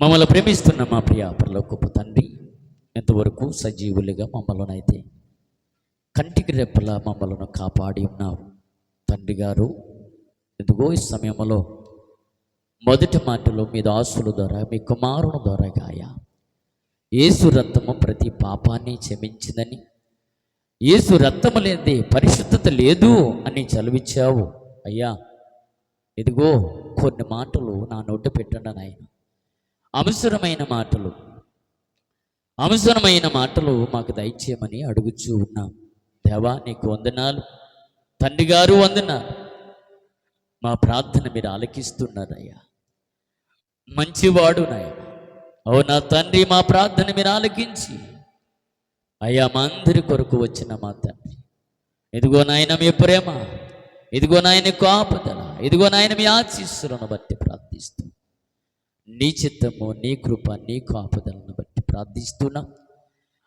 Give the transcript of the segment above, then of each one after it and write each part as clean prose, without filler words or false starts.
మమ్మల్ని ప్రేమిస్తున్న మా ప్రియ పరలోకపు తండ్రి, ఎంతవరకు సజీవులుగా మమ్మల్ని కంటికి రెప్పలా మమ్మల్ని కాపాడి ఉన్నావు తండ్రి గారు. ఎందుకో ఈ సమయంలో మొదటి మాటలో మీ దాసుల ద్వారా, మీ కుమారుని ద్వారా గాయ యేసు రక్తము ప్రతి పాపాన్ని క్షమించిందని, యేసు రక్తము లేదే పరిశుద్ధత లేదు అని చదివించావు అయ్యా. ఇదిగో కొన్ని మాటలు నా నోట పెట్టండి నాయన. అవసరమైన మాటలు మాకు దయచేయమని అడుగుచూ ఉన్నాం. దేవా నీకు వందనాలు, తండ్రి గారు వందనాలు. మా ప్రార్థన మీరు ఆలకిస్తున్నారయ్యా, మంచివాడు నాయన. అవునా తండ్రి, మా ప్రార్థన మీరు ఆలకించి అయ్యా మా అందరి కొరకు వచ్చిన మా తండ్రి, ఇదిగో నాయన మీ ప్రేమ, ఇదిగో నాయన కాపుదల, ఇదిగో నాయన మీ ఆశీస్సులను బట్టి ప్రార్థిస్తూ, నీ చిత్తము, నీ కృప, నీ కాపుదలను బట్టి ప్రార్థిస్తున్నా.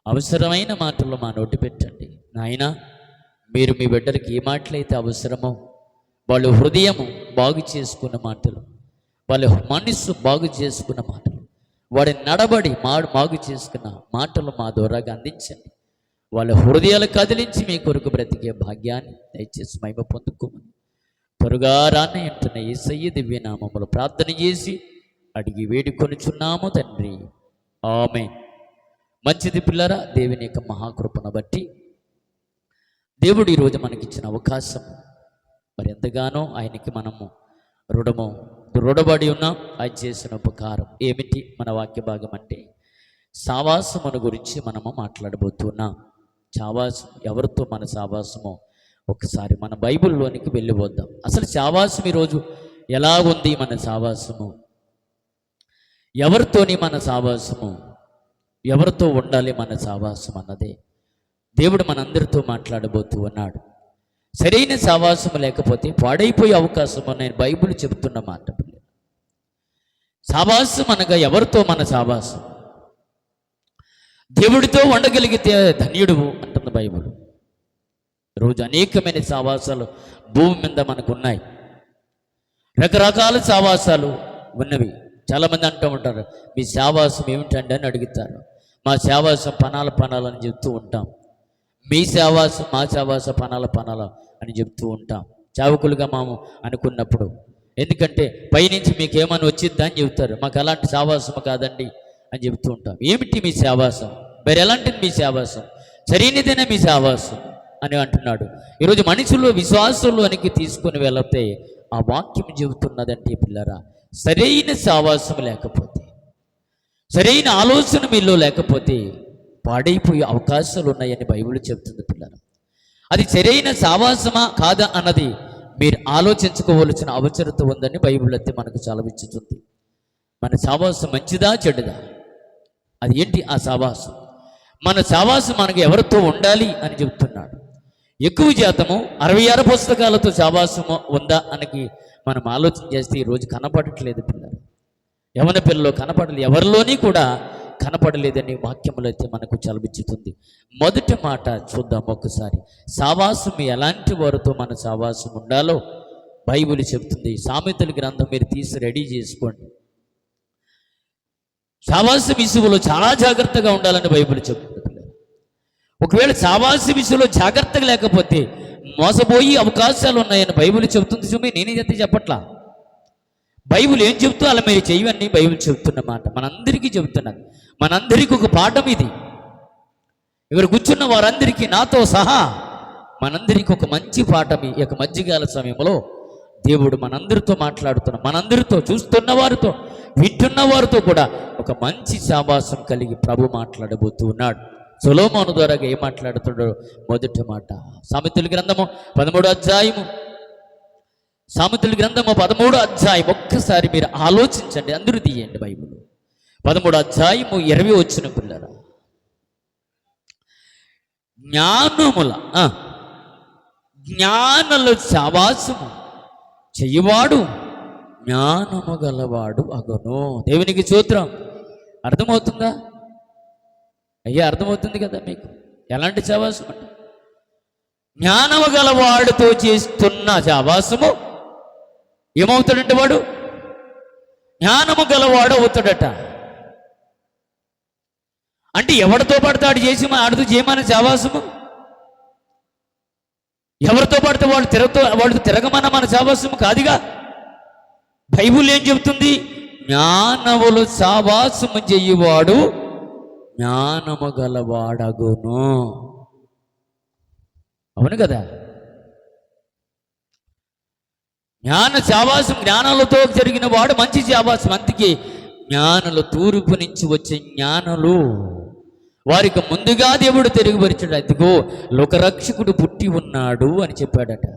అవసరమైన మాటలు మా నోటి పెట్టండి నాయన. మీరు మీ బిడ్డలకి ఏ మాటలైతే అవసరమో, వాళ్ళు హృదయము బాగు చేసుకున్న మాటలు, వాళ్ళ మనస్సు బాగు చేసుకున్న మాటలు, వాడి నడబడి బాగు చేసుకున్న మాటలు మా ద్వారాగా అందించండి. వాళ్ళ హృదయాలు కదిలించి మీ కొరకు బ్రతికే భాగ్యాన్ని దయచేసి మహిమ పొందుకోమని త్వరగా రాని అంటున్న యేసయ్య దివ్యనామములో ప్రార్థన చేసి అడిగి వేడుకొనుచున్నాము తండ్రి, ఆమేన్. మంచిది పిల్లరా, దేవుని యొక్క మహాకృపను బట్టి దేవుడు ఈరోజు మనకిచ్చిన అవకాశం మరి ఎంతగానో ఆయనకి మనము రుణబడి ఉన్నాం. ఆయన చేసిన ఉపకారం ఏమిటి? మన వాక్య భాగం అంటే సావాసమును గురించి మనము మాట్లాడబోతున్నాం. సావాసం, ఎవరితో మన సావాసమో ఒకసారి మన బైబిల్లోనికి వెళ్ళిపోద్దాం. అసలు సావాసం ఈరోజు ఎలా ఉంది? మన సావాసము ఎవరితోని, మన సావాసము ఎవరితో ఉండాలి, మన సావాసం అన్నదే దేవుడు మనందరితో మాట్లాడబోతూ ఉన్నాడు. సరైన సావాసం లేకపోతే పాడైపోయే అవకాశం నేను బైబిల్ చెబుతున్న మాట. సావాసం అనగా ఎవరితో? మన సావాసం దేవుడితో ఉండగలిగితే ధన్యుడు అంటుంది బైబిల్. రోజు అనేకమైన సావాసాలు భూమి మీద మనకు ఉన్నాయి, రకరకాల సావాసాలు ఉన్నవి. చాలామంది అంటూ ఉంటారు, మీ సావాసం ఏమిటండి అని అడుగుతారు. మా సావాసం పనాలని చెప్తూ ఉంటాం. మీ సావాసం, మా సావాస పనాల అని చెప్తూ ఉంటాం చావకులుగా మాము అనుకున్నప్పుడు. ఎందుకంటే పైనుంచి మీకు ఏమని వచ్చిద్దా అని చెబుతారు. మాకు అలాంటి సావాసం కాదండి అని చెబుతూ ఉంటాం. ఏమిటి మీ సావాసం? మరి ఎలాంటిది మీ సావాసం? సరైనదేనా మీ సావాసం అని అంటున్నాడు. ఈరోజు మనుషులు విశ్వాసంలోనికి తీసుకుని వెళితే ఆ వాక్యం చెబుతున్నదంటే పిల్లరా, సరైన సావాసం లేకపోతే, సరైన ఆలోచన మీలో లేకపోతే పాడైపోయే అవకాశాలు ఉన్నాయని బైబిల్ చెబుతుంది పిల్లరా. అది సరైన సావాసమా కాదా అన్నది మీరు ఆలోచించుకోవలసిన అవసరత ఉందని బైబిల్ అయితే మనకు చలవిచ్చుతుంది. మన సావాసం మంచిదా చెడుదా? అది ఏంటి ఆ సావాసం? మన సావాసం మనకు ఎవరితో ఉండాలి అని చెబుతున్నాడు. ఎక్కువ శాతము 66 పుస్తకాలతో సావాసము ఉందా అని మనం ఆలోచన చేస్తే ఈరోజు కనపడట్లేదు పిల్లలు. యవన పిల్లలు కనపడలేదు, ఎవరిలోని కూడా కనపడలేదని వాక్యములు అయితే మనకు చలవిచ్చుతుంది. మొదటి మాట చూద్దాం ఒకసారి. సావాసం ఎలాంటి వారితో మన సావాసం ఉండాలో బైబిల్ చెబుతుంది. సామెతల గ్రంథం మీరు తీసి రెడీ చేసుకోండి. సావాసం విషయంలో చాలా జాగ్రత్తగా ఉండాలని బైబిల్ చెబుతుంది. ఒకవేళ సావాసం విషయంలో జాగ్రత్తగా లేకపోతే మోసపోయి అవకాశాలు ఉన్నాయని బైబిల్ చెబుతుంది. సుమి నేనే చెప్తే చెప్పట్లా, బైబిల్ ఏం చెబుతూ అలా మీరు చేయవని బైబిల్ చెబుతున్నమాట మనందరికీ చెబుతున్నది. మనందరికీ ఒక పాఠం ఇది. ఇక్కడ కూర్చున్న వారందరికీ, నాతో సహా మనందరికీ ఒక మంచి పాఠం. ఈ యొక్క మధ్యకాల సమయంలో దేవుడు మనందరితో మాట్లాడుతున్న, మనందరితో, చూస్తున్న వారితో, వింటున్న వారితో కూడా ఒక మంచి సావాసం కలిగి ప్రభు మాట్లాడబోతూ ఉన్నాడు. సొలొమోను ద్వారా ఏం మాట్లాడుతున్నాడో మొదటి మాట. సామెతల గ్రంథము 13వ అధ్యాయము, సామెతల గ్రంథము 13వ అధ్యాయం ఒక్కసారి మీరు ఆలోచించండి. అందరూ తీయండి బైబిల్. 13వ అధ్యాయము 20 వచ్చిన పిల్లరా, జ్ఞానుల సావాసము చెయ్యవాడు జ్ఞానము గలవాడు అగును. దేవునికి స్తోత్రం. అర్థమవుతుందా అయ్యా? అర్థమవుతుంది కదా మీకు ఎలాంటి సావాసం అంటే? జ్ఞానము గలవాడితో చేస్తున్న సావాసము ఏమవుతాడంటే వాడు జ్ఞానము గలవాడు అవుతాడట. అంటే ఎవరితో పడితే ఆడు చేసి ఆడుతూ చేయమని సావాసము, ఎవరితో పడితే వాళ్ళు తిరగమన్న మన సావాసము కాదుగా. బైబుల్ ఏం చెబుతుంది? జ్ఞానములు సావాసము చెయ్యువాడు జ్ఞానము గలవాడగును. అవును కదా. సావాసం జ్ఞానాలతో జరిగిన వాడు మంచి సావాసం. అందుకే జ్ఞానులు తూర్పు నుంచి వచ్చే జ్ఞానులు వారికి ముందుగా దేవుడు తెలియపరిచాడు. అదిగో లోకరక్షకుడు పుట్టి ఉన్నాడు అని చెప్పాడట.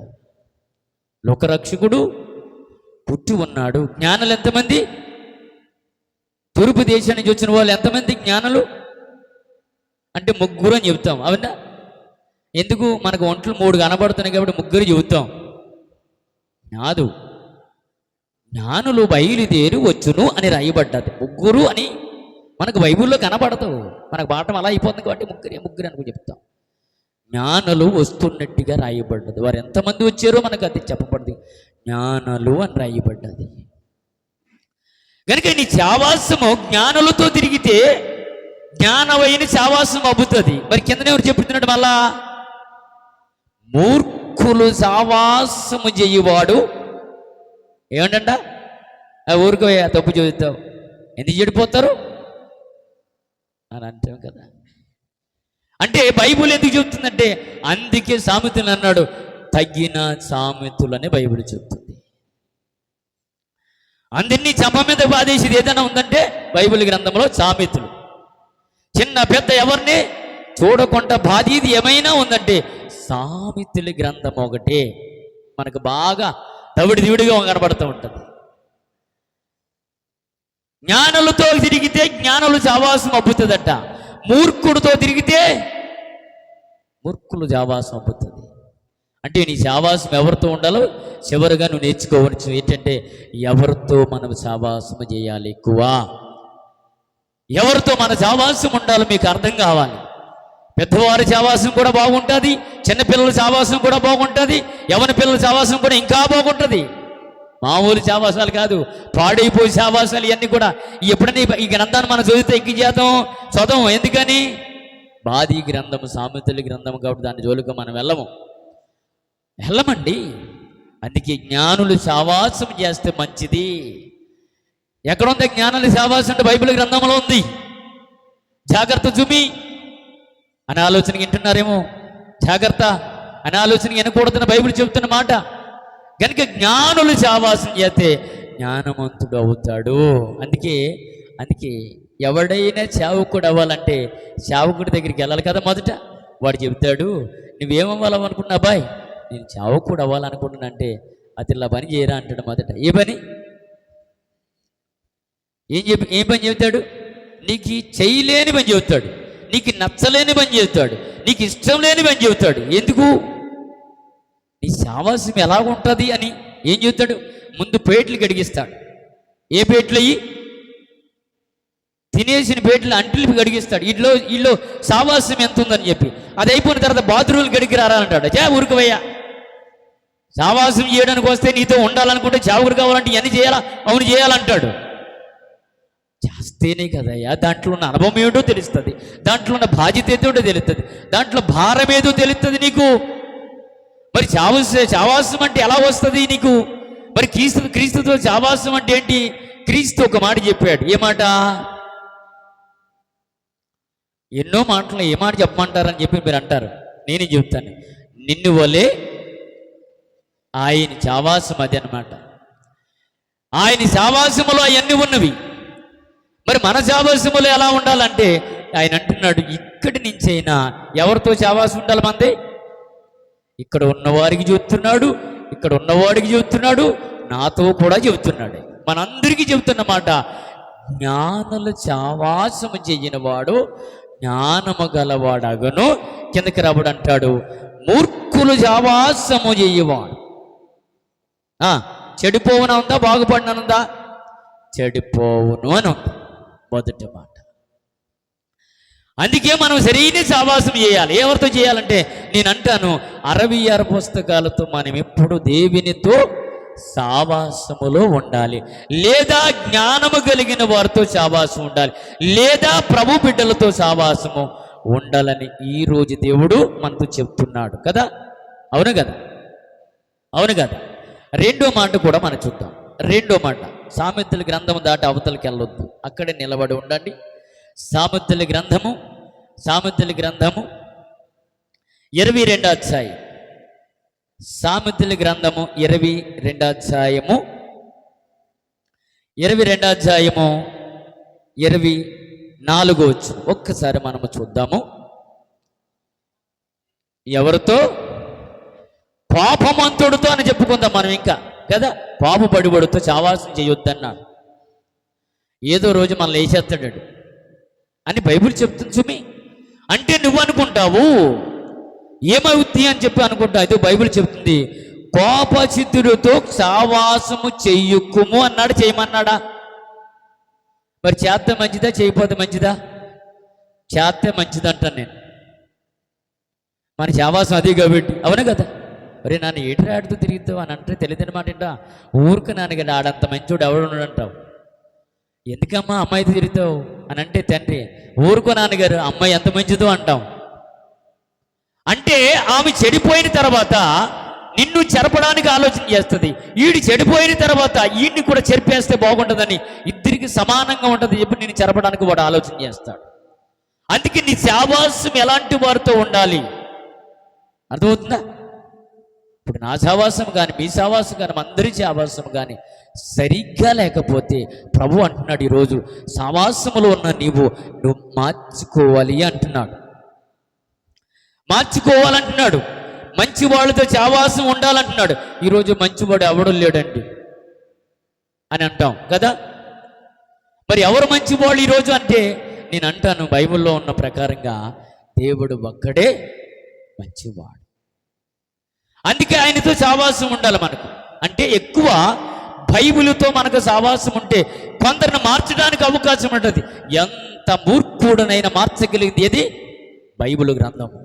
లోకరక్షకుడు పుట్టి ఉన్నాడు. జ్ఞానులు ఎంతమంది? తూర్పు దేశం నుంచి వచ్చిన వాళ్ళు ఎంతమంది జ్ఞానులు అంటే 3 అని చెబుతాం. అవునా? ఎందుకు? మనకు ఒంట్లు 3 కనబడుతున్నాయి కాబట్టి 3 చెబుతాం. కాదు, జ్ఞానులు బయలుదేరి వచ్చును అని రాయబడ్డది. 3 అని మనకు బైబిల్లో కనబడతావు. మనకు పాఠం అలా అయిపోతుంది కాబట్టి 3 అని చెప్తాం. జ్ఞానులు వస్తున్నట్టుగా రాయబడ్డది. వారు ఎంతమంది వచ్చారో మనకు అది చెప్పబడ్డది. జ్ఞానులు అని రాయబడ్డది. కనుక నీ సావాసము జ్ఞానులతో తిరిగితే జ్ఞానమైన సావాసం అబ్బుతుంది. మరి కిందనే ఎవరు చెప్తున్నాడు? మళ్ళా మూర్ఖులు సావాసము చెయ్యువాడు ఏమంట? ఊరుకో, తప్పు చదువుతావు, ఎందుకు చెడిపోతారు అని అంటాం కదా. అంటే బైబుల్ ఎందుకు చెప్తుందంటే అందుకే సామెతలు అన్నాడు, తగిన సామెతలని బైబుల్ చెప్తుంది. అందరినీ చెంప మీద బాధేసేది ఏదైనా ఉందంటే బైబిల్ గ్రంథంలో సామెతలు. చిన్న పెద్ద ఎవరిని చూడకుండా బాధేది ఏమైనా ఉందంటే సామెతల గ్రంథం ఒకటే మనకు బాగా దవిడిదివిడిగా కనబడుతూ ఉంటుంది. జ్ఞానులతో తిరిగితే జ్ఞానులు సావాసం అబ్బుతుందట. మూర్ఖుడితో తిరిగితే మూర్ఖులు సావాసం అబ్బుతుంది. అంటే నీ సావాసం ఎవరితో ఉండాలో చివరిగా నువ్వు నేర్చుకోవచ్చు. ఏంటంటే ఎవరితో మనం సావాసం చేయాలి ఎక్కువ, ఎవరితో మన సావాసం ఉండాలో మీకు అర్థం కావాలి. పెద్దవారి సావాసం కూడా బాగుంటుంది, చిన్నపిల్లల సావాసం కూడా బాగుంటుంది, యవన పిల్లల సావాసం కూడా ఇంకా బాగుంటుంది. మామూలు సావాసాలు కాదు, పాడైపోయి సావాసాలు ఇవన్నీ కూడా. ఎప్పుడైనా ఈ గ్రంథాన్ని మనం చదివితే ఎక్కి చేద్దాం, చదవం. ఎందుకని? బాది గ్రంథము సామెతల గ్రంథము కాబట్టి దాని జోలికి మనం వెళ్ళమండి. అందుకే జ్ఞానులు సావాసం చేస్తే మంచిది. ఎక్కడుంది జ్ఞానులు సావాసం అంటే బైబిల్ గ్రంథంలో ఉంది. జాగ్రత్త చూమి అనే ఆలోచనకి వింటున్నారేమో. జాగ్రత్త అనే ఆలోచనకి వినకూడదని బైబిల్ చెబుతున్న మాట. కనుక జ్ఞానులు సావాసం చేస్తే జ్ఞానవంతుడు అవుతాడు. అందుకే ఎవడైనా సేవకుడు అవ్వాలంటే సేవకుడి దగ్గరికి వెళ్ళాలి కదా. మొదట వాడు చెబుతాడు, నువ్వేమవ్వాలనుకున్నా అబ్బాయి, నేను సేవకుడు అవ్వాలనుకుంటున్నా అంటే అతిలా పని చేయరా అంటాడు. మొదట ఏ పని? ఏం పని చెబుతాడు? నీకు చేయలేని పని చెబుతాడు, నీకు నచ్చలేని పని చెబుతాడు, నీకు ఇష్టం లేని పని చెబుతాడు. ఎందుకు? నీ సావాసం ఎలాగుంటుంది అని ఏం చెబుతాడు? ముందు పేట్లు కడిగిస్తాడు. ఏ పేట్లు అయ్యి? తినేసిన పేట్లు అంటిల్పి కడిగిస్తాడు. ఇల్లు సావాసం ఎంత ఉందని చెప్పి అది అయిపోయిన తర్వాత బాత్రూమ్లు కడిగి రారంటాడు. ఊరుకువయ్యా, సావాసం చేయడానికి వస్తే నీతో ఉండాలనుకుంటే చావురు కావాలంటే ఇవన్నీ చేయాలా? అవును చేయాలంటాడు. చేస్తేనే కదయ్యా దాంట్లో ఉన్న అనుభవం ఏమిటో తెలుస్తుంది, దాంట్లో ఉన్న బాధ్యత ఏదో తెలుస్తుంది, దాంట్లో భారం ఏదో తెలుస్తుంది నీకు. మరి సావాసం అంటే ఎలా వస్తుంది నీకు? మరి క్రీస్తుతో సావాసం అంటే ఏంటి? క్రీస్తు ఒక మాట చెప్పాడు. ఏ మాట? ఎన్నో మాటలు ఏ మాట చెప్పమంటారని చెప్పి మీరు అంటారు. నేనే చెప్తాను, నిన్ను వలే ఆయన సావాసం. అది అన్నమాట. ఆయన సావాసములో అవన్నీ ఉన్నవి. మరి మన సావాసములో ఎలా ఉండాలంటే ఆయన అంటున్నాడు, ఇక్కడి నుంచైనా ఎవరితో సావాసం ఉండాలి? మంది ఇక్కడ ఉన్నవారికి చెబుతున్నాడు, ఇక్కడ ఉన్నవాడికి చెబుతున్నాడు, నాతో కూడా చెబుతున్నాడు. మనందరికీ చెబుతున్నమాట, జ్ఞానుల సావాసము చెయ్యని వాడు జ్ఞానము గలవాడగను. కిందకి రాబడి అంటాడు, మూర్ఖులు సావాసము చెయ్యవాడు చెడిపోవున ఉందా, బాగుపడిననుందా? చెడిపోవును అని ఉంది మొదటి మాట. అందుకే మనం సరైన సావాసం చేయాలి. ఎవరితో చేయాలంటే నేను అంటాను, 66 పుస్తకాలతో మనం ఎప్పుడు దేవునితో సావాసములో ఉండాలి, లేదా జ్ఞానము కలిగిన వారితో సావాసం ఉండాలి, లేదా ప్రభు బిడ్డలతో సావాసము ఉండాలని ఈరోజు దేవుడు మనతో చెప్తున్నాడు కదా. అవును కదా, అవును కదా. రెండో మాట కూడా మనం చూద్దాం. రెండో మాట, సామెతల గ్రంథము దాటి అవతలకి వెళ్ళొద్దు, అక్కడే నిలబడి ఉండండి. సామెతల గ్రంథము 22వ అధ్యాయం, సామెతల గ్రంథము 22వ అధ్యాయము 24వ వచనం ఒక్కసారి మనము చూద్దాము. ఎవరితో? పాపమంతుడితో అని చెప్పుకుందాం మనం ఇంకా కదా. పాపపడిబడితో సావాసం చేయొద్దన్నాడు. ఏదో రోజు మనల్ని వేసేస్తాడు అని బైబిల్ చెప్తుంది సుమి. అంటే నువ్వు అనుకుంటావు ఏమవుద్ది అని చెప్పి అనుకుంటావు, అయితే బైబిల్ చెప్తుంది కోపచిత్తుడితో సావాసము చెయ్యుకుము అన్నాడు. చేయమన్నాడా? మరి చేస్తే మంచిదా, చేయకపోతే మంచిదా? చేస్తే మంచిదంటాను నేను. మన సావాసం అది కాబట్టి. అవును కదా. మరి నన్ను ఏటి ఆడుతూ తిరుగుతావు అని అంటే తెలియదనమాట. ఏంటా ఊరికి నాన్నగారు ఆడంత మంచోడు ఎవడు అంటావు. ఎందుకమ్మా అమ్మాయితో తిరుగుతావు అని అంటే, తండ్రి ఊరుకో నాన్నగారు అమ్మాయి ఎంత మంచిదో అంటాం. అంటే ఆమె చెడిపోయిన తర్వాత నిన్ను చెరపడానికి ఆలోచన చేస్తుంది. ఈడు చెడిపోయిన తర్వాత ఈయన్ని కూడా చెరిపేస్తే బాగుంటుందని, ఇద్దరికి సమానంగా ఉంటుంది చెప్పి నిన్ను చెరపడానికి వాడు ఆలోచన చేస్తాడు. అందుకే నీ సావాసం ఎలాంటి వారితో ఉండాలి అర్థమవుతుందా? ఇప్పుడు నా సావాసం కానీ మీ సావాసం కానీ అందరి సావాసం కానీ సరిగ్గా లేకపోతే ప్రభు అంటున్నాడు ఈరోజు సావాసములో ఉన్న నువ్వు మార్చుకోవాలి అంటున్నాడు. మార్చుకోవాలంటున్నాడు. మంచి వాళ్ళతో సావాసం ఉండాలంటున్నాడు. ఈరోజు మంచివాడు ఎవడు లేడండి అని అంటాం కదా. మరి ఎవరు మంచివాళ్ళు ఈరోజు అంటే నేను అంటాను, బైబిల్లో ఉన్న ప్రకారంగా దేవుడు ఒక్కడే మంచివాడు. అందుకే ఆయనతో సావాసం ఉండాలి మనకు. అంటే ఎక్కువ బైబిలుతో మనకు సావాసం ఉంటే కొందరిని మార్చడానికి అవకాశం ఉంటుంది. ఎంత మూర్ఖుడనైనా మార్చగలిగింది ఏది? బైబిల్ గ్రంథము.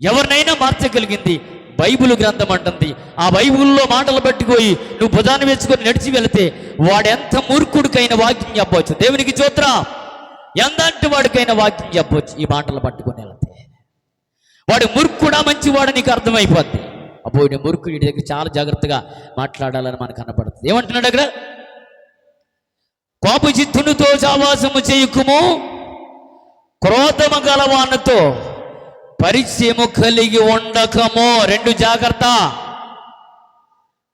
ఎవరినైనా మార్చగలిగింది బైబిల్ గ్రంథం అంటుంది. ఆ బైబిల్లో మాటలు పట్టుకోయి నువ్వు భుజాన్ని వేసుకొని నడిచి వెళితే వాడెంత మూర్ఖుడికైనా వాక్యం చెప్పవచ్చు. దేవునికి స్తోత్రం. ఎంతంటి వాడికైనా వాక్యం చెప్పవచ్చు ఈ మాటలు పట్టుకొని వెళితే. వాడు మూర్ఖుడా మంచివాడు నీకు అర్థమైపోద్ది. అబ్బో ఈ మూర్ఖుడి దగ్గర చాలా జాగ్రత్తగా మాట్లాడాలని మనకు కనపడుతుంది. ఏమంటున్నాడు అక్కడ? కోపచిత్తునితో సావాసము చేయకుము, క్రోధము గలవానితో పరిచయము కలిగి ఉండకము. రెండు జాగ్రత్త.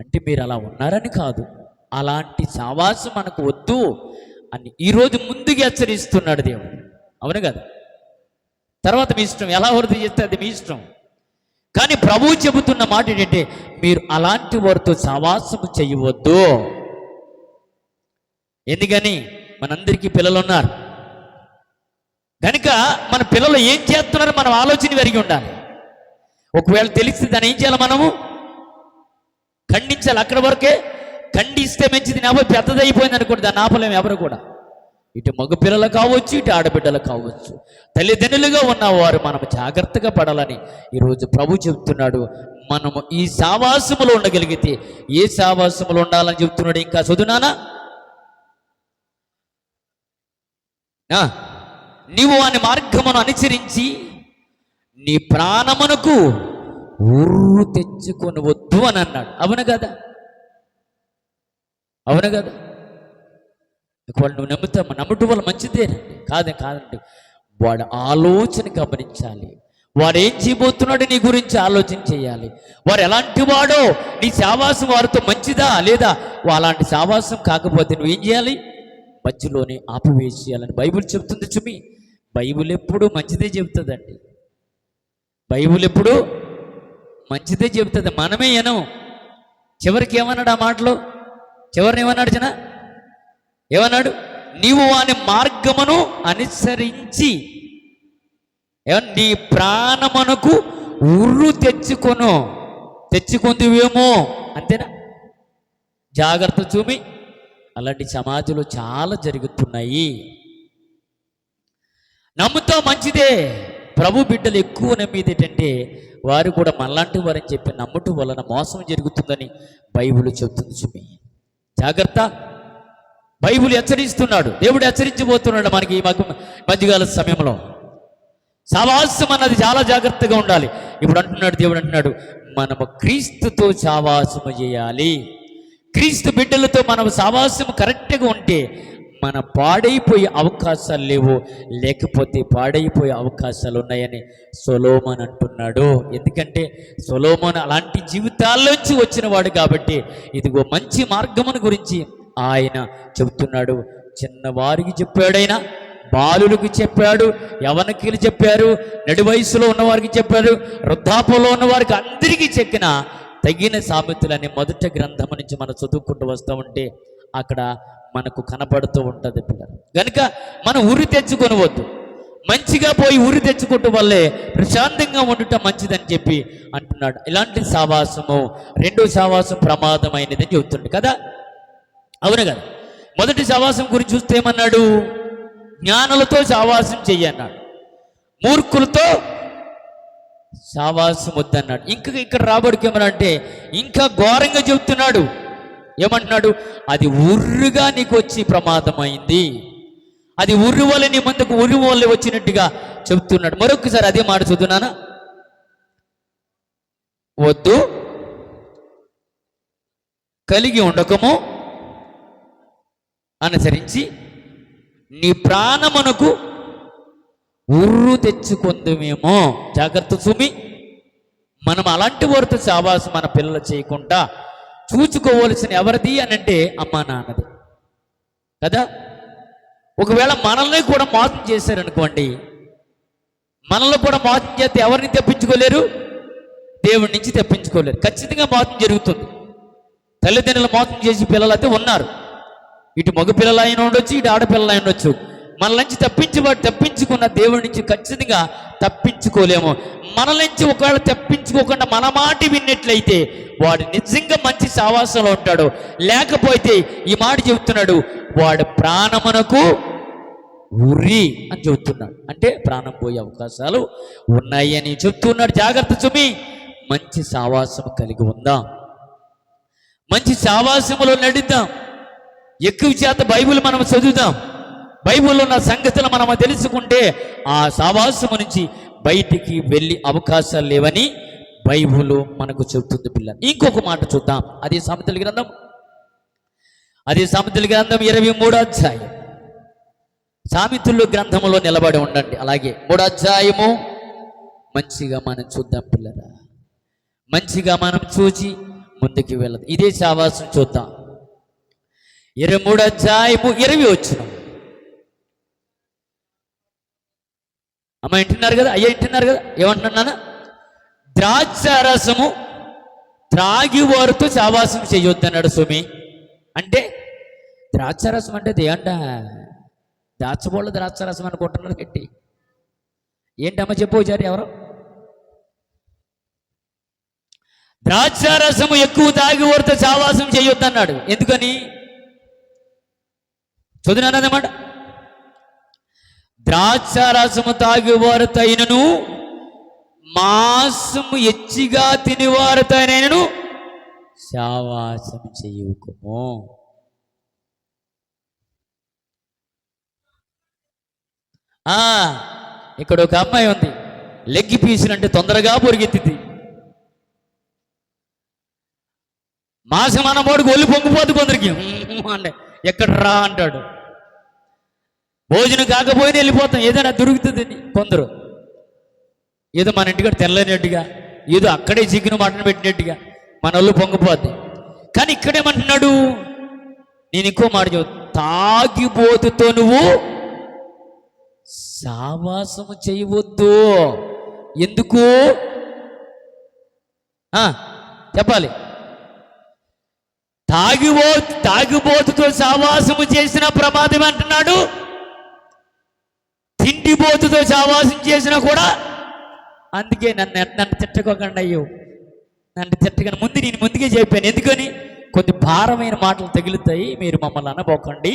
అంటే మీరు అలా ఉన్నారని కాదు, అలాంటి సావాసం మనకు వద్దు అని ఈరోజు ముందుగా హెచ్చరిస్తున్నాడు దేవుడు. అవును కదా. తర్వాత మీ ఇష్టం, ఎలా వృద్ధి చేస్తే అది మీ ఇష్టం. కానీ ప్రభువు చెబుతున్న మాట ఏంటంటే మీరు అలాంటి వారితో సావాసము చేయవద్దు. ఎందుకని? మనందరికీ పిల్లలు ఉన్నారు కనుక మన పిల్లలు ఏం చేస్తున్నారో మనం ఆలోచన పెరిగి ఉండాలి. ఒకవేళ తెలిస్తే దాన్ని ఏం చేయాలి? మనము ఖండించాలి. అక్కడ వరకే ఖండిస్తే మంచిది. నా పెద్దది అయిపోయింది అనుకోండి, దాన్ని ఆపలేము ఎవరు కూడా. ఇటు మగ పిల్లలు కావచ్చు, ఇటు ఆడబిడ్డలు కావచ్చు, తల్లిదండ్రులుగా ఉన్నవారు మనం జాగ్రత్తగా పడాలని ఈరోజు ప్రభు చెబుతున్నాడు. మనము ఈ సావాసములో ఉండగలిగితే ఏ సావాసములో ఉండాలని చెబుతున్నాడు. ఇంకా చదువునానా, నీవు వాని మార్గమును అనుసరించి నీ ప్రాణమునకు ఊరు తెచ్చుకొని వద్దు అని అన్నాడు. అవును కదా, అవును కదా. వాళ్ళు నువ్వు నమ్ముట వల్ల మంచిదేనండి, కాదండి. వాడు ఆలోచన గమనించాలి. వాడు ఏం చేయబోతున్నాడు నీ గురించి ఆలోచన చేయాలి. వారు ఎలాంటి వాడో, నీ సావాసం వారితో మంచిదా లేదా, అలాంటి సావాసం కాకపోతే నువ్వేం చేయాలి? మధ్యలోనే ఆపివేసేయాలని బైబిల్ చెప్తుంది. చుమి బైబిల్ ఎప్పుడు మంచిదే చెబుతుందండి. బైబిల్ ఎప్పుడు మంచిదే చెబుతుంది. మనమే ఏనం. చివరికి ఏమన్నాడు ఆ మాటలో? చివరిని ఏమన్నాడు జన? ఏమన్నాడు? నీవు వాని మార్గమును అనుసరించి నీ ప్రాణమునకు ఉర్రు తెచ్చుకుందివేమో. అంతేనా? జాగ్రత్త చూమి. అలాంటి సమాజంలో చాలా జరుగుతున్నాయి. నమ్ముతావు మంచిదే, ప్రభు బిడ్డలు ఎక్కువ నమ్మేది ఏంటంటే వారు కూడా మనలాంటి వారని చెప్పి నమ్మటం వలన మోసం జరుగుతుందని బైబిల్ చెబుతుంది. సుమి జాగ్రత్త, బైబిల్ హెచ్చరిస్తున్నాడు, దేవుడు హెచ్చరించబోతున్నాడు మనకి ఈ మధ్యకాల సమయంలో. సావాసం అన్నది చాలా జాగ్రత్తగా ఉండాలి. ఇప్పుడు అంటున్నాడు, దేవుడు అంటున్నాడు, మనము క్రీస్తుతో సావాసము చేయాలి. క్రీస్తు బిడ్డలతో మనం సావాసం కరెక్ట్గా ఉంటే మన పాడైపోయే అవకాశాలు లేవు, లేకపోతే పాడైపోయే అవకాశాలు ఉన్నాయని సొలొమోను అంటున్నాడు. ఎందుకంటే సొలొమోను అలాంటి జీవితాల్లోంచి వచ్చిన వాడు కాబట్టి ఇదిగో మంచి మార్గమును గురించి ఆయన చెబుతున్నాడు. చిన్నవారికి చెప్పాడైనా, బాలులకు చెప్పాడు, యవనకులు చెప్పారు, నడి వయసులో ఉన్నవారికి చెప్పారు, వృద్ధాపంలో ఉన్నవారికి అందరికీ చెక్కిన తగిన సామెతలని మొదటి గ్రంథం నుంచి మనం చదువుకుంటూ వస్తూ ఉంటే అక్కడ మనకు కనపడుతూ ఉంటుంది పిల్లలు. కనుక మనం ఉరి తెచ్చుకొనవద్దు, మంచిగా పోయి ఉరి తెచ్చుకోవటం వల్లే ప్రశాంతంగా ఉండటం మంచిదని చెప్పి అంటున్నాడు. ఇలాంటి సావాసము, రెండో సావాసం ప్రమాదమైనదని చెబుతుండే కదా, అవును కదా. మొదటి సావాసం గురించి చూస్తే ఏమన్నాడు, జ్ఞానులతో సావాసం చెయ్యన్నాడు, మూర్ఖులతో సావాసం వద్దన్నాడు. ఇంకా ఇక్కడ రాబడికి ఏమనంటే ఇంకా ఘోరంగా చెబుతున్నాడు. ఏమంటున్నాడు, అది ఉర్రుగా నీకు వచ్చి ప్రమాదమైంది, అది ఉర్రు వల్ల నీ ముందుకు ఉర్రు వల్ల వచ్చినట్టుగా చెబుతున్నాడు. మరొకసారి అదే మాట చదువునానా, వద్దు, కలిగి ఉండకము, అనుసరించి నీ ప్రాణమునకు ఉర్రు తెచ్చుకుందుమేమో. జాగ్రత్త సుమి, మనం అలాంటి వారితో సావాసం మన పిల్లలు చేయకుండా చూసుకోవలసిన ఎవరిది అని అంటే అమ్మా నాన్నది కదా. ఒకవేళ మనల్ని కూడా మోసం చేశారనుకోండి, మనల్ని కూడా మోసం చేస్తే ఎవరిని తెప్పించుకోలేరు, దేవుడి నుంచి తెప్పించుకోలేరు. ఖచ్చితంగా మోసం జరుగుతుంది. తల్లిదండ్రులు మోసం చేసి పిల్లలు అయితే ఉన్నారు. ఇటు మగ పిల్లలు అయిన ఉండొచ్చు, ఇటు ఆడపిల్లలు అయిన ఉండొచ్చు. మన నుంచి తప్పించుకున్న దేవుడి నుంచి ఖచ్చితంగా తప్పించుకోలేము. మన నుంచి ఒకవేళ తప్పించుకోకుండా మన మాట విన్నట్లయితే వాడు నిజంగా మంచి సావాసంలో ఉంటాడు. లేకపోతే ఈ మాట చెబుతున్నాడు, వాడు ప్రాణమునకు ఉరి అని చెబుతున్నాడు. అంటే ప్రాణం పోయే అవకాశాలు ఉన్నాయి అని చెప్తున్నాడు. జాగ్రత్త సుమి, మంచి సావాసం కలిగి ఉందాం, మంచి సావాసములో నడుద్దాం, ఎక్కువ చేత బైబిల్ మనం చదువుదాం, బైబిల్లో ఉన్న సంగతులు మనం తెలుసుకుంటే ఆ సావాసము నుంచి బయటికి వెళ్ళి అవకాశాలు లేవని బైబిల్ మనకు చెబుతుంది పిల్లలు. ఇంకొక మాట చూద్దాం, అదే సామెతల గ్రంథం 23వ అధ్యాయం. సామెతల గ్రంథంలో నిలబడి ఉండండి. అలాగే 3వ అధ్యాయము మంచిగా మనం చూద్దాం పిల్లరా, మంచిగా మనం చూసి ముందుకు వెళ్ళదు. ఇదే సావాసం చూద్దాం. 23వ అధ్యాయము 20 వచనం. అమ్మ వింటున్నారు కదా, అయ్యా వింటున్నారు కదా, ఏమంటున్నాను, ద్రాక్ష రసము త్రాగి వారితో సావాసం చేయొద్దన్నాడు సుమి. అంటే ద్రాక్షారసం అంటే ఏంట, దాచబోళ్ళ ద్రాక్షారసం అనుకుంటున్నారు గట్టి. ఏంటమ్మ చెప్పు చారి ఎవరు, ద్రాక్షారసము ఎక్కువ తాగి వారితో సావాసం చేయొద్దన్నాడు. ఎందుకని చదువునన్నమాట, ద్రాక్షారసము తాగివారితైనను మాంసము ఎచ్చిగా తినివారితైనను సావాసం చేయకుము. ఇక్కడ ఒక అమ్మాయి ఉంది, లెగ్ పీసులు అంటే తొందరగా పొరిగెత్తింది. మాంసం అన్నమోడికి ఒళ్ళు పొంగిపోదు కొందరికి, అంటే ఎక్కడ రా అంటాడు. భోజనం కాకపోయినా వెళ్ళిపోతాం, ఏదైనా దొరుకుతుంది కొందరు. ఏదో మన ఇంటికాడ తెల్లనట్టుగా, ఏదో అక్కడే చికెన్ మటన్ పెట్టినట్టుగా మన ఒళ్ళు పొంగిపోద్ది. కానీ ఇక్కడేమంటున్నాడు, నేను ఇంకో మాట చెబుతా, తాగిపోతుతో నువ్వు సావాసము చేయవద్దు. ఎందుకు చెప్పాలి, తాగిపోతుతో సావాసము చేసిన ప్రమాదం అంటున్నాడు. తిండిపోతుతో సావాసం చేసినా కూడా. అందుకే నన్ను తిట్టకోకండి, అయ్యో నన్ను తిట్టకండి, నేను ముందుగా చెప్పాను. ఎందుకని, కొద్ది భారమైన మాటలు తగులుతాయి, మీరు మమ్మల్ని అనబోకండి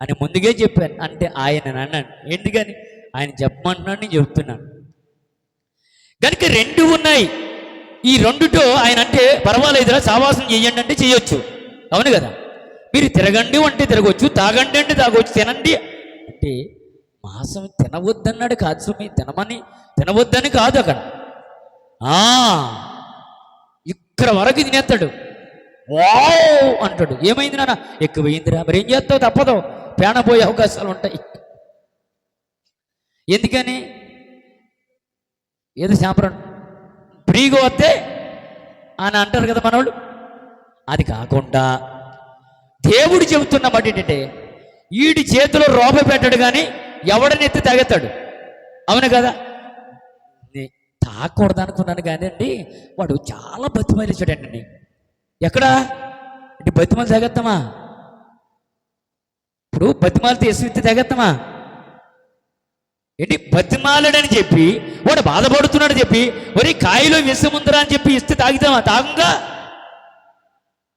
అని ముందుగా చెప్పాను. అంటే ఆయన అన్నాను, ఎందుకని ఆయన చెప్పమంటున్నాడు, నేను చెప్తున్నాను. కనుక రెండు ఉన్నాయి. ఈ రెండుతో ఆయన అంటే పర్వాలేదురా సావాసం చేయండి అంటే చేయొచ్చు, అవును కదా. మీరు తిరగండి అంటే తిరగవచ్చు, తాగండి అంటే తాగవచ్చు, తినండి అంటే మాంసం తినవద్దన్నాడు కాదు సుమి, తినవద్దని కాదు అక్కడ. ఇక్కడ వరకు తినేస్తాడు, వావ్ అంటాడు. ఏమైంది నాన్న? ఎక్కువైందిరా. మరి ఏం చేస్తావు, తప్పదు, పేనపోయే అవకాశాలు ఉంటాయి. ఎందుకని? ఏదో శాంపరం ఫ్రీగా వస్తే అని అంటారు కదా మనోళ్ళు. అది కాకుండా దేవుడు చెబుతున్న మాట ఏంటంటే వీడి చేతిలో రోప పెట్టాడు కానీ ఎవడని ఎత్తి తాగెత్తాడు, అవును కదా. తాగకూడదు అనుకున్నాను కానీ అండి వాడు చాలా బతిమాలి ఇచ్చాడండి. ఎక్కడ అంటే బతిమాలు తాగెత్తామా? ఇప్పుడు బతిమాలతో ఎత్తి తాగెత్తామా ఏంటి? బతిమాలడని చెప్పి వాడు బాధపడుతున్నాడు చెప్పి ఒరే కాయలో విషం ఉందిరా అని చెప్పి ఇస్తే తాగుతామా? తాగుగా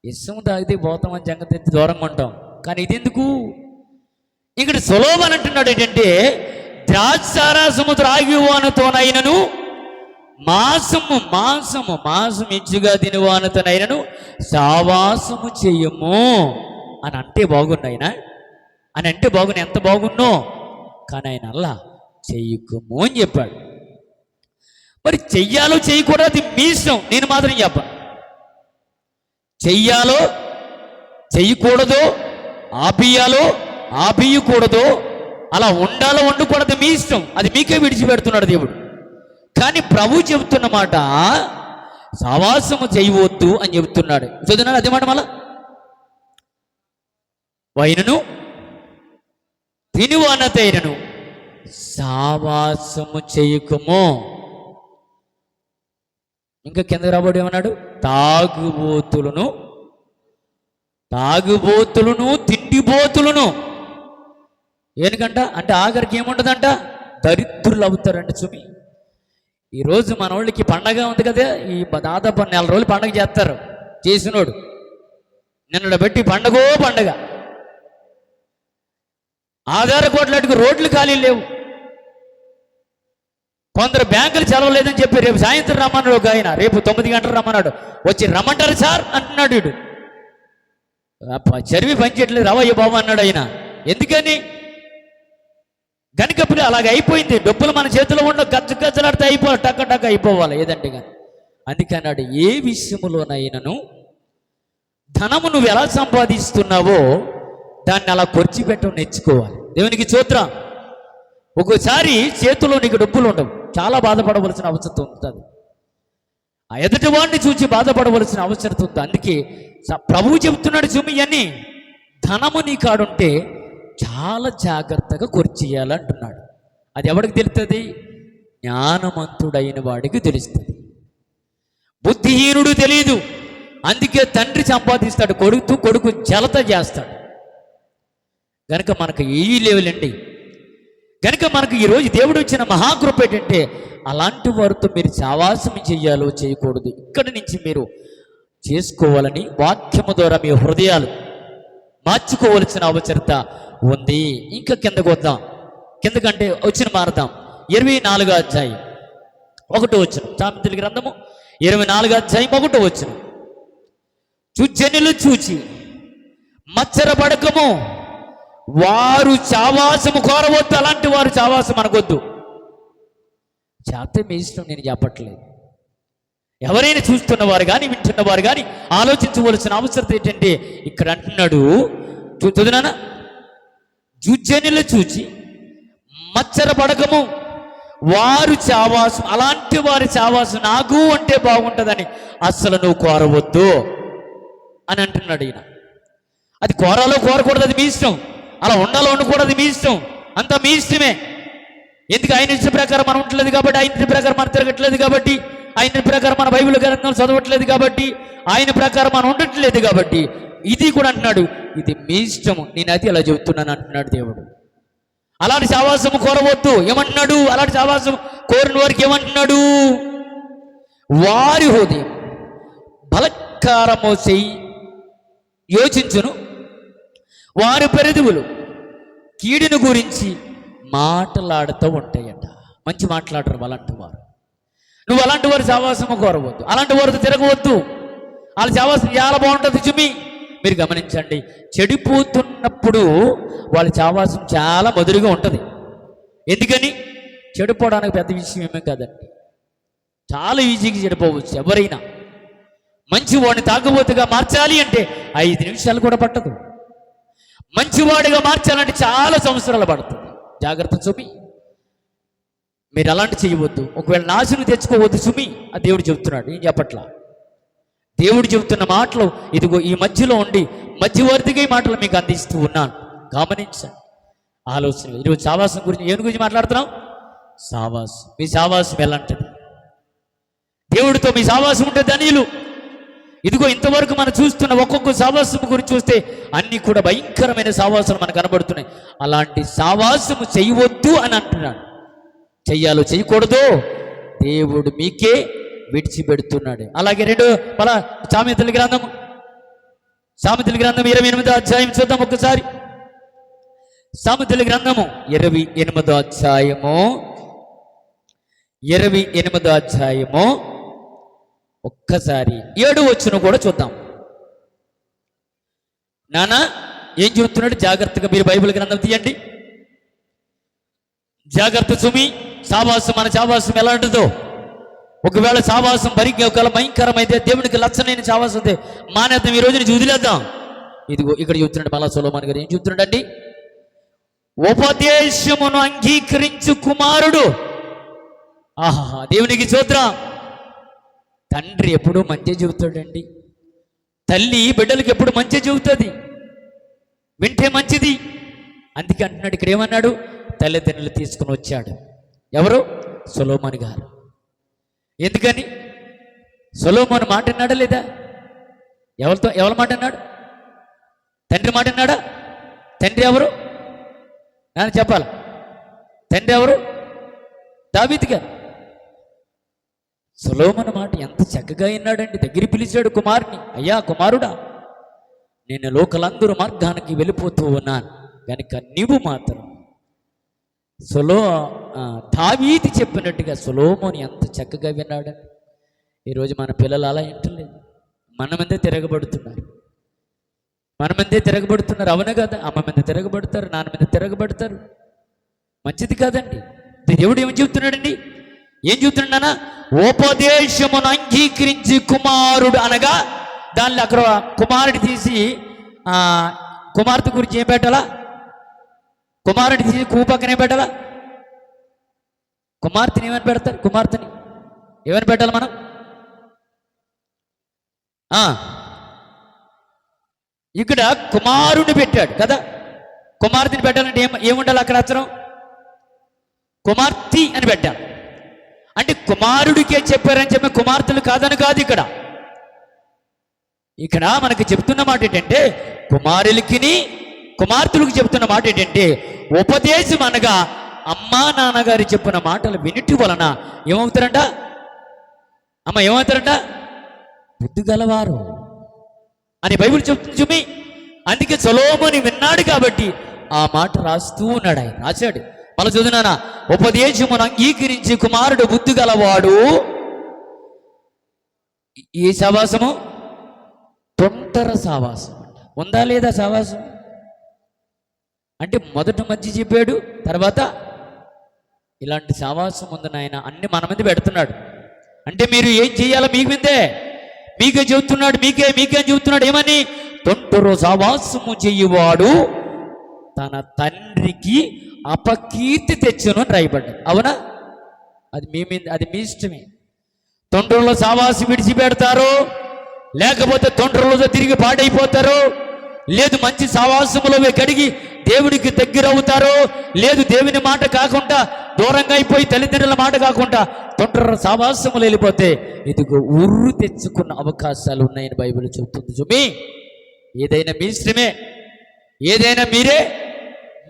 విషం తాగితే పోతామని సంగతి ఎత్తి దూరంగా ఉంటాం. కానీ ఇది ఎందుకు? ఇక్కడ సొలొమోను అంటున్నాడు ఏంటంటే ద్రాక్షారసము త్రాగివానితోనైనను మాంసం ఇచ్చుగా తినివానితోనైనను సావాసము చెయ్యము అని అంటే బాగున్నాయినా అని అంటే బాగున్నా, ఎంత బాగున్నో. కానీ ఆయన అలా చెయ్యకము అని చెప్పాడు. మరి చెయ్యాలో చేయకూడదు అది మీ ఇష్టం, నేను మాత్రం చెప్ప. చెయ్యాలో చెయ్యకూడదు, ఆపియాలో ఆపియకూడదు, అలా ఉండాలో ఉండకూడదు మీ ఇష్టం, అది మీకే విడిచిపెడుతున్నాడు దేవుడు. కానీ ప్రభు చెబుతున్న మాట సావాసము చేయవద్దు అని చెబుతున్నాడు. చదువున్నాడు అదే మాట. మళ్ళా వైనను తినువానతైనను సావాసము చేయకము. ఇంకా కింద రాబడి ఏమన్నాడు? తాగుబోతులను తిండిబోతులను. ఎందుకంట అంటే ఆఖరికి ఏముండదంట? దరిద్రులు అవుతారంట. చూమి ఈరోజు మన వాళ్ళకి పండగ ఉంది కదా, ఈ దాదాపు 4 రోజులు పండగ చేస్తారు. చేసినోడు నిన్న బట్టి పండగ ఆధార కోట్లకి రోడ్లు ఖాళీ లేవు. కొందరు బ్యాంకులు చదవలేదని చెప్పి రేపు సాయంత్రం రమ్మన్నాడు ఒక ఆయన, రేపు 9 గంటలు రమ్మన్నాడు. వచ్చి రమ్మంటారు సార్ అంటున్నాడు వీడు. చరివి పనిచేయట్లేదు, రవయ్య బాబు అన్నాడు ఆయన. ఎందుకని? గనుక అలాగ అయిపోయింది. డబ్బులు మన చేతిలో ఉండవు, గజ్జలాడితే అయిపోవాలి, టక్క అయిపోవాలి ఏదంటే కానీ. అందుకన్నాడు ఏ విషయములోనైనాను ధనము నువ్వు ఎలా సంపాదిస్తున్నావో దాన్ని అలా ఖర్చుపెట్టడం నేర్చుకోవాలి. దేవునికి స్తోత్రం. ఒక్కోసారి చేతిలో నీకు డబ్బులు ఉండవు, చాలా బాధపడవలసిన అవసరం ఉంటుంది. ఆ ఎదుటి వాడిని చూసి బాధపడవలసిన అవసరం ఉంది. అందుకే ప్రభువు చెబుతున్నాడు చూమి అని ధనము నీ కాడుంటే చాలా జాగ్రత్తగా ఖర్చేయాలంటున్నాడు. అది ఎవరికి తెలుస్తుంది? జ్ఞానవంతుడైన వాడికి తెలుస్తుంది. బుద్ధిహీనుడు తెలియదు. అందుకే తండ్రి సంపాదిస్తాడు, కొడుకు జలత చేస్తాడు. కనుక మనకు ఏ లేవులండి. కనుక మనకు ఈరోజు దేవుడు ఇచ్చిన మహాకృప ఏంటంటే అలాంటి వారితో మీరు సావాసం చేయాలో చేయకూడదు ఇక్కడి నుంచి మీరు చేసుకోవాలని వాక్యము ద్వారా మీ హృదయాలు మార్చుకోవలసిన అవసరత ఉంది. ఇంకా కిందకు వద్దాం. కిందకంటే వచ్చిన మారదాం. 24వ అధ్యాయం 1వ వచనం, సామెతల గ్రంథము 24వ అధ్యాయం 1వ వచనం. చుజ్జనులు చూచి మత్సరపడకము, వారు చావాసము కోరవద్దు. అలాంటి వారు చావాసం అనకొద్దు. చేస్తే మీ ఇష్టం, నేను చెప్పట్లేదు. ఎవరైనా చూస్తున్నవారు కానీ వింటున్నవారు కానీ ఆలోచించవలసిన అవసరం ఏంటంటే ఇక్కడ అంటున్నాడు చదువునా, జుజ్జనులు చూచి మత్సరపడకము, వారు చావాసం, అలాంటి వారి చావాసం నాకు అంటే బాగుంటుందని అస్సలు నువ్వు కోరవద్దు అని అంటున్నాడు ఈయన. అది కోరాలో కోరకూడదు అది మీ ఇష్టం, అలా ఉండాలో ఉండకూడదు మీ ఇష్టం, అంతా మీ ఇష్టమే. ఎందుకు? ఆయన ఇష్ట ప్రకారం మనం ఉండట్లేదు కాబట్టి, ఆయన ఇష్ట ప్రకారం మనం తిరగట్లేదు కాబట్టి, ఆయన ప్రకారం మన బైబిల్ గ్రంథం చదవట్లేదు కాబట్టి, ఆయన ప్రకారం మనం ఉండట్లేదు కాబట్టి, ఇది కూడా అంటున్నాడు ఇది మీ ఇష్టము, నేను అది అలా చెబుతున్నాను అంటున్నాడు దేవుడు. అలాంటి సావాసము కోరవద్దు. ఏమంటున్నాడు? అలాంటి సావాసం కోరిన వారికి ఏమంటున్నాడు? వారి హృదయం బలత్కారము చేయి యోచించును, వారి పెదవులు కీడును గురించి మాట్లాడుతూ ఉంటాయంట. మంచి మాట్లాడరు అలాంటి వారు. నువ్వు అలాంటి వారి సావాసము కోరవద్దు, అలాంటి వారితో తిరగవద్దు. వాళ్ళ సావాసం చాలా బాగుంటుంది చుమి. మీరు గమనించండి, చెడిపోతున్నప్పుడు వాళ్ళ సావాసం చాలా మధురుగా ఉంటుంది. ఎందుకని? చెడిపోవడానికి పెద్ద విషయం ఏమీ కాదండి, చాలా ఈజీగా చెడిపోవచ్చు ఎవరైనా. మంచివాడిని తాగుబోతుగా మార్చాలి అంటే 5 నిమిషాలు కూడా పట్టదు. మంచివాడిగా మార్చాలంటే చాలా సంవత్సరాలు పడుతుంది. జాగ్రత్త సుమి, మీరు అలాంటి చేయవద్దు. ఒకవేళ నాశనం తెచ్చుకోవద్దు సుమి. ఆ దేవుడు చెబుతున్నాడు, ఏం చెప్పట్లా. దేవుడు చెబుతున్న మాటలు ఇదిగో ఈ మధ్యలో ఉండి మధ్యవర్తిగా ఈ మాటలు మీకు అందిస్తూ ఉన్నాను. గమనించండి ఆలోచన. ఈరోజు సావాసం గురించి ఏం గురించి మాట్లాడుతున్నాం? సావాసం. మీ సావాసం ఎలాంటిది? దేవుడితో మీ సావాసం ఉంటే ధన్యులు. ఇదిగో ఇంతవరకు మనం చూస్తున్న ఒక్కొక్క సావాసము గురించి చూస్తే అన్నీ కూడా భయంకరమైన సావాసాలు మనకు కనబడుతున్నాయి. అలాంటి సావాసము చేయవద్దు అని అంటున్నాడు. చెయ్యాలో చేయకూడదు దేవుడు మీకే విడిచిపెడుతున్నాడు. అలాగే సామెతల గ్రంథం 28వ అధ్యాయం చూద్దాం ఒక్కసారి. సామెతల గ్రంథము 28వ అధ్యాయము ఒక్కసారి 7వ వచనం కూడా చూద్దాం. నానా ఏం చెబుతున్నాడు? జాగ్రత్తగా మీరు బైబిల్ గ్రంథం తీయండి. జాగ్రత్త సుమి. సావాసం, మన సావాసం ఎలా ఉంటుందో. ఒకవేళ సావాసం ఒకవేళ భయంకరమైతే, దేవునికి లచ్చనైన సావాసం అయితే మానేద్దాం, ఈ రోజుని వదిలేద్దాం. ఇదిగో ఇక్కడ చెబుతున్నాడు మళ్ళా సొలొమోను గారు. ఏం చెబుతున్నాడండి? ఉపదేశమును అంగీకరించు కుమారుడు. ఆహా, దేవునికి స్తోత్రం. తండ్రి ఎప్పుడూ మంచి చెబుతాడండి. తల్లి బిడ్డలకి ఎప్పుడు మంచి చెబుతుంది, వింటే మంచిది. అందుకే అంటున్నాడు, ఇక్కడ ఏమన్నాడు? తల్లిదండ్రులు తీసుకుని వచ్చాడు. ఎవరు? సొలొమోను గారు. ఎందుకని? సొలొమోను మాట అన్నాడా లేదా? ఎవరి మాట అన్నాడు? తండ్రి మాట అన్నాడా? తండ్రి ఎవరు? నేను చెప్పాలి. తండ్రి ఎవరు? దావీదు గారు. సొలొమోను మాట ఎంత చక్కగా విన్నాడండి. దగ్గర పిలిచాడు కుమారుని. అయ్యా కుమారుడా, నేను లోకలందరూ మార్గానికి వెళ్ళిపోతూ ఉన్నాను, కనుక నీవు మాత్రం దావీదు చెప్పినట్టుగా సొలొమోను ఎంత చక్కగా విన్నాడండి. ఈరోజు మన పిల్లలు అలా వింటలేదు. మన మీదే తిరగబడుతున్నారు. అవును కదా? అమ్మ మీద తిరగబడతారు, నాన్న మీద తిరగబడతారు. మంచిది కాదండి. దేవుడు ఏమని చెబుతున్నాడండి? ఏం చెబుతున్నాడా? ఉపదేశమును అంగీకరించి కుమారుడు అనగా దానిలో అక్కడ కుమారుడు తీసి కుమార్తె గురించి ఏం పెట్టాలా? కుమారుడిని తీసి పక్కనే పెట్టాలా? కుమార్తెని ఏమని పెడతారు? కుమార్తెని ఏమని పెట్టాలి మనం? ఇక్కడ కుమారుడిని పెట్టాడు కదా. కుమార్తెని పెట్టాలంటే ఏముండాలి అక్కడ? అక్షరం కుమార్తె అని పెట్టాలి. అంటే కుమారుడికే చెప్పారని చెప్పి కుమార్తెలు కాదని కాదు. ఇక్కడ మనకి చెప్తున్న మాట ఏంటంటే, కుమార్తెలకు చెప్తున్న మాట ఏంటంటే, ఉపదేశం అనగా అమ్మా నాన్నగారు చెప్పిన మాటలు వినటి వలన ఏమవుతారంట? ఏమవుతారంట? బుద్ధి గలవారు అని బైబిల్ చెప్తుంది చూమి. అందుకే సొలొమోను విన్నాడు కాబట్టి ఆ మాట రాస్తూ ఉన్నాడు. ఆయన రాశాడు. మళ్ళీ చదువునానా, ఉపదేశమును అంగీకరించి కుమారుడు బుద్ధి గలవాడు. ఈ సావాసము తొంటర సావాసం అంట. ఉందా లేదా సావాసం? అంటే మొదట మంచి చెప్పాడు, తర్వాత ఇలాంటి సావాసం ఉంది నాయన అన్ని మన మీద పెడుతున్నాడు. అంటే మీరు ఏం చేయాలో మీకే చెబుతున్నాడు. మీకేం చెబుతున్నాడు? ఏమని? తొంటరు సావాసము చెయ్యువాడు తన తండ్రికి అపకీర్తి తెచ్చును అని రాయబడ్డాడు. అవునా? అది మీ ఇష్టమే. తొంటరులో సావాసం విడిచిపెడతారు, లేకపోతే తొంటరులతో తిరిగి పాడైపోతారు, లేదు మంచి సావాసములో కడిగి దేవుడికి దగ్గర అవుతారు, లేదు దేవుని మాట కాకుండా దూరంగా అయిపోయి తల్లిదండ్రుల మాట కాకుండా తొంటర సావాసములు వెళ్ళిపోతే ఇదిగో ఉర్రు తెచ్చుకున్న అవకాశాలు ఉన్నాయని బైబిల్ చెబుతుంది. చూమి, ఏదైనా మీ ఇష్టమే, ఏదైనా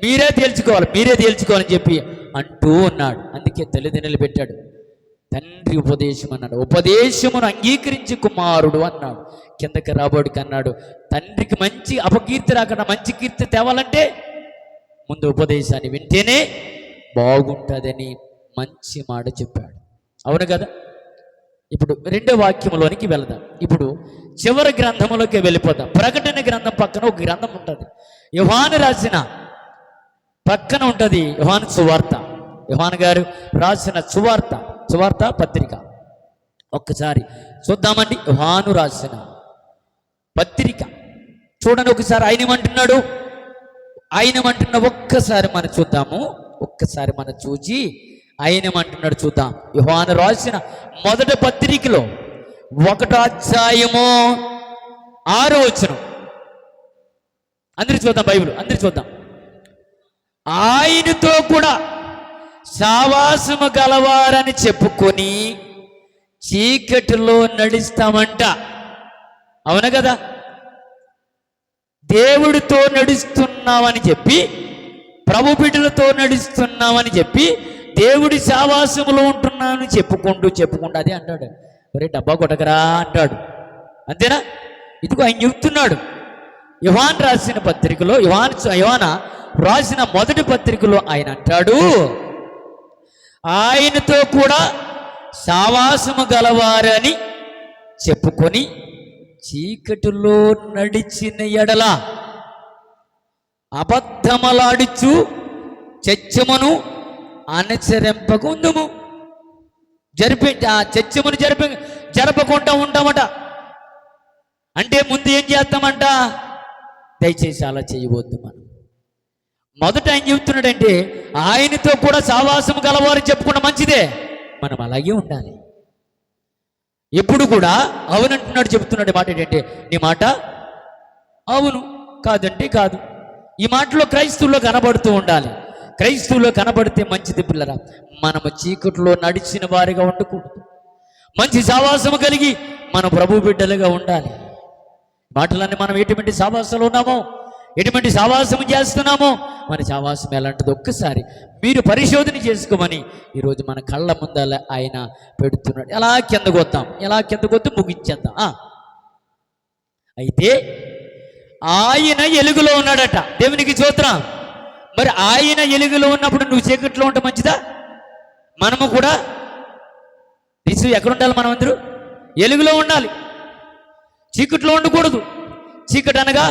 మీరే తేల్చుకోవాలని చెప్పి అంటూ ఉన్నాడు. అందుకే తల్లిదండ్రులు పెట్టాడు. తండ్రి ఉపదేశం అన్నాడు. ఉపదేశమును అంగీకరించి కుమారుడు అన్నాడు. కిందకి రాబోడికి అన్నాడు, తండ్రికి మంచి అపకీర్తి రాకుండా మంచి కీర్తి తేవాలంటే ముందు ఉపదేశాన్ని వింటేనే బాగుంటుందని మంచి మాట చెప్పాడు. అవును కదా? ఇప్పుడు రెండో వాక్యంలోనికి వెళదాం. ఇప్పుడు చివరి గ్రంథంలోకి వెళ్ళిపోదాం. ప్రకటన గ్రంథం పక్కన ఒక గ్రంథం ఉంటుంది, యోహాను రాసిన పక్కన ఉంటుంది యోహాను సువార్త. యోహాను గారు రాసిన సువార్త పత్రిక ఒక్కసారి చూద్దామండి. యోహాను రాసిన పత్రిక చూడండి ఒకసారి. ఆయన ఏమంటున్న ఒక్కసారి మనం చూద్దాము. ఒక్కసారి మనం చూసి ఆయన ఏమంటున్నాడు చూద్దాం. యోహాను రాసిన మొదటి పత్రికలో 1వ అధ్యాయము 6వ వచనం. అందరూ చూద్దాం, బైబిల్ అందరూ చూద్దాం. ఆయనతో కూడా సావాసము గలవారని చెప్పుకొని చీకటిలో నడుస్తామంట. అవును కదా, దేవుడితో నడుస్తున్నామని చెప్పి, ప్రభు బిడ్డలతో నడుస్తున్నామని చెప్పి, దేవుడి సావాసములో ఉంటున్నామని చెప్పుకుంటూ అదే అంటాడు, ఒరే డబ్బా కొట్టకరా అంటాడు. అంతేనా? ఇదిగో ఆయన చెప్తున్నాడు. యోహాను రాసిన పత్రికలో, యోహాను రాసిన మొదటి పత్రికలో ఆయన అంటాడు, ఆయనతో కూడా సావాసము గలవారని చెప్పుకొని చీకటిలో నడిచిన ఎడల అబద్ధమలాడుచు చచ్చమును అనుసరింపకుందుము. ఆ చచ్చమును జరపకుండా ఉంటామట. అంటే ముందు ఏం చేస్తామంట? దయచేసి అలా చేయవద్దు. మనం మొదట ఆయన చెబుతున్నాడంటే ఆయనతో కూడా సావాసం గలవారు చెప్పుకున్న మంచిదే, మనం అలాగే ఉండాలి. ఎప్పుడు కూడా అవునంటున్నాడు, చెబుతున్నాడు. మాట ఏంటంటే, నీ మాట అవును, కాదంటే కాదు. ఈ మాటలో క్రైస్తవుల్లో కనబడుతూ ఉండాలి. క్రైస్తవుల్లో కనబడితే మంచిది పిల్లరా. మనము చీకట్లో నడిచిన వారిగా ఉండకూడదు, మంచి సావాసము కలిగి మన ప్రభు బిడ్డలుగా ఉండాలి. మాటలన్నీ మనం ఎటువంటి సావాసాలు ఉన్నామో, ఎటువంటి సావాసము చేస్తున్నామో, మన సావాసం ఎలాంటిది ఒక్కసారి మీరు పరిశోధన చేసుకోమని ఈరోజు మన కళ్ళ ముందల ఆయన పెడుతున్నాడు. ఎలా కిందకొద్దాం ముగించేద్దాం. అయితే ఆయన ఎలుగులో ఉన్నాడట. దేవునికి స్తోత్రం. మరి ఆయన ఎలుగులో ఉన్నప్పుడు నువ్వు చీకట్లో ఉంటే మంచిదా? మనము కూడా ఎక్కడ ఉండాలి? మనం అందరూ ఎలుగులో ఉండాలి, చీకట్లో ఉండకూడదు. చీకటి అనగా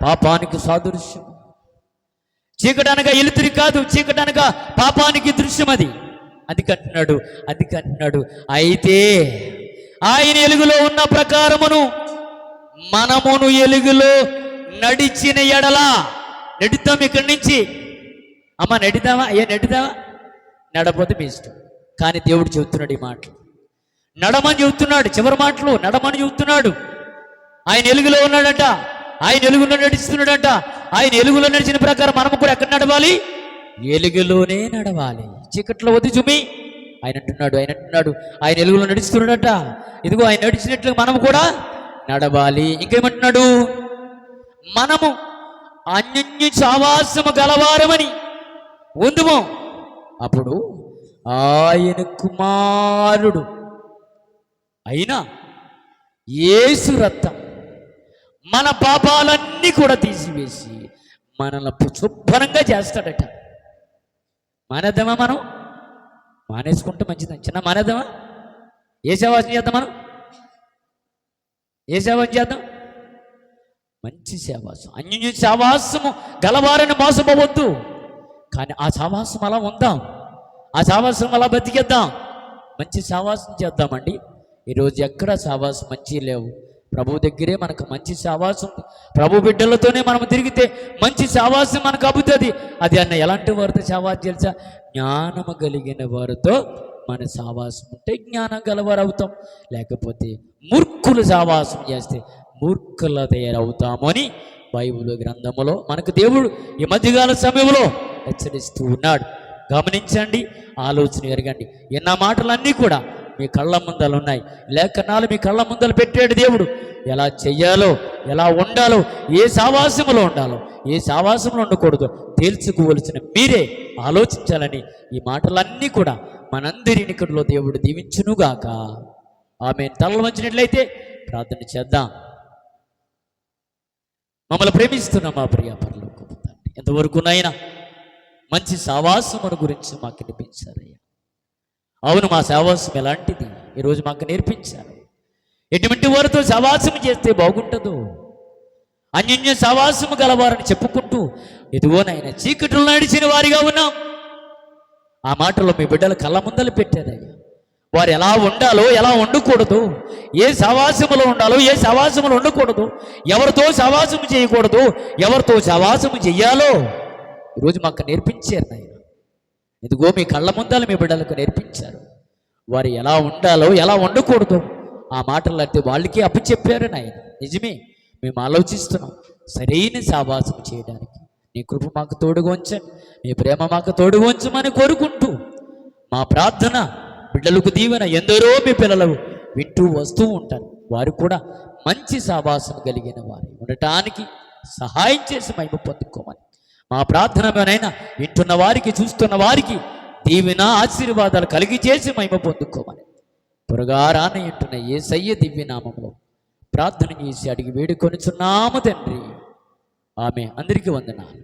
పాపానికి సాదృశ్యం. చీకటి అనగా ఎలుతురి కాదు, చీకటి అనగా పాపానికి దృశ్యం. అది కంటున్నాడు. అయితే ఆయన ఎలుగులో ఉన్న ప్రకారమును మనమును ఎలుగులో నడిచిన ఎడలా నడుద్దాం. ఇక్కడి నుంచి అమ్మ నడిద్దామా? నడపోతే మీ ఇష్టం. కానీ దేవుడు చెబుతున్నాడు ఈ మాటలు, నడమని చెబుతున్నాడు. చివరి మాటలు నడమని చెబుతున్నాడు. ఆయన ఎలుగులో ఉన్నాడట, ఆయన ఎలుగులో నడుస్తున్నాడట. ఆయన ఎలుగులో నడిచిన ప్రకారం మనము కూడా ఎక్కడ నడవాలి? ఎలుగులోనే నడవాలి, చీకట్లో వద్దు చుమి. ఆయన అంటున్నాడు ఆయన ఎలుగులో నడుస్తున్నాడట. ఇదిగో ఆయన నడిచినట్లు మనము కూడా నడవాలి. ఇంకేమంటున్నాడు? మనము అన్యోన్య సావాసము గలవారమని ఉందుము. అప్పుడు ఆయన కుమారుడు అయినా యేసు రక్తం మన పాపాలన్నీ కూడా తీసివేసి మనల్ని శుభ్రంగా చేస్తాడట. మానేద్దామా? మనం మానేసుకుంటే మంచిది. చిన్న మానేద్దామా? ఏ సావాసం చేద్దాం? మనం ఏ సావాసం చేద్దాం? మంచి సావాసం, అన్యోన్య సావాసము గలవారని మోసపోవద్దు. కానీ ఆ సావాసం అలా ఉందాం, ఆ సావాసం అలా బతికేద్దాం, మంచి సావాసం చేద్దామండి. ఈరోజు ఎక్కడ సావాసం మంచి లేవు. ప్రభు దగ్గరే మనకు మంచి సావాసం, ప్రభు బిడ్డలతోనే మనం తిరిగితే మంచి సావాసం మనకు అబ్బుతుంది. అది అన్న ఎలాంటి వారితో సావాసం తెలుసా? జ్ఞానము కలిగిన వారితో మన సావాసం ఉంటే జ్ఞానం గలవారు అవుతాం. లేకపోతే మూర్ఖులు సావాసం చేస్తే మూర్ఖుల తయారవుతాము అని బైబిల్ గ్రంథములో మనకు దేవుడు ఈ మధ్యకాల సమయంలో హెచ్చరిస్తూ ఉన్నాడు. గమనించండి, ఆలోచన ఎరగండి. ఎన్న మాటలన్నీ కూడా మీ కళ్ళ ముందలు ఉన్నాయి, లేఖనాలు మీ కళ్ళ ముందలు పెట్టాడు దేవుడు. ఎలా చెయ్యాలో, ఎలా ఉండాలో, ఏ సావాసములో ఉండాలో, ఏ సావాసంలో ఉండకూడదు తేల్చుకోవలసిన మీరే ఆలోచించాలని ఈ మాటలన్నీ కూడా మనందరి నికటలో దేవుడు దీవించునుగాక. ఆమె తలలు వంచినట్లయితే ప్రార్థన చేద్దాం. మమ్మల్ని ప్రేమిస్తున్న మా ప్రియ పరలోకపు తండ్రి, ఎంతవరకు నాయనా మంచి సావాసమును గురించి మాకు వినిపించారయ్యా. అవును, మా సావాసం ఎలాంటిది? ఈరోజు మాకు నేర్పించారు. ఎటువంటి వారితో సహవాసము చేస్తే బాగుంటుందో, అన్యోన్య సహవాసము గలవారని చెప్పుకుంటూ ఇదిగోనైనా చీకటిలో నడిచిన వారిగా ఉన్నాం. ఆ మాటలో మీ బిడ్డలు కళ్ళ ముందలు పెట్టారయ్యా. వారు ఎలా ఉండాలో, ఎలా ఉండకూడదు, ఏ సహవాసములో ఉండాలో, ఏ సహవాసములో ఉండకూడదు, ఎవరితో సహవాసము చేయకూడదు, ఎవరితో సహవాసము చెయ్యాలో ఈరోజు మాకు నేర్పించారు నాయన. ఇదిగో మీ కళ్ళ ముందాలు మీ బిడ్డలకు నేర్పించారు. వారు ఎలా ఉండాలో, ఎలా ఉండకూడదు ఆ మాటలు అంటే వాళ్ళకి అప్పచెప్పారు నాయన. నిజమే, మేము ఆలోచిస్తున్నాం సరైన సహవాసం చేయడానికి. నీ కృప మాకు తోడుగా ఉంచండి, నీ ప్రేమ మాకు తోడుగా ఉంచమని కోరుకుంటూ మా ప్రార్థన బిడ్డలకు దీవెన. ఎందరో మీ పిల్లలు వింటూ వస్తూ ఉంటారు, వారు కూడా మంచి సహవాసం కలిగిన వారు ఉండటానికి సహాయం చేసి మహిమ పొందుకోమని మా ప్రార్థనలోనైనా వింటున్న వారికి, చూస్తున్న వారికి దీవెన ఆశీర్వాదాలు కలిగి చేసి మహిమ పొందుకోమని త్వరగా రానయ్యుంటున్న యేసయ్య దివ్యనామంలో ప్రార్థన చేసి అడిగి వేడుకొనుచున్నాము తండ్రి. ఆమె. అందరికీ వందనాలు.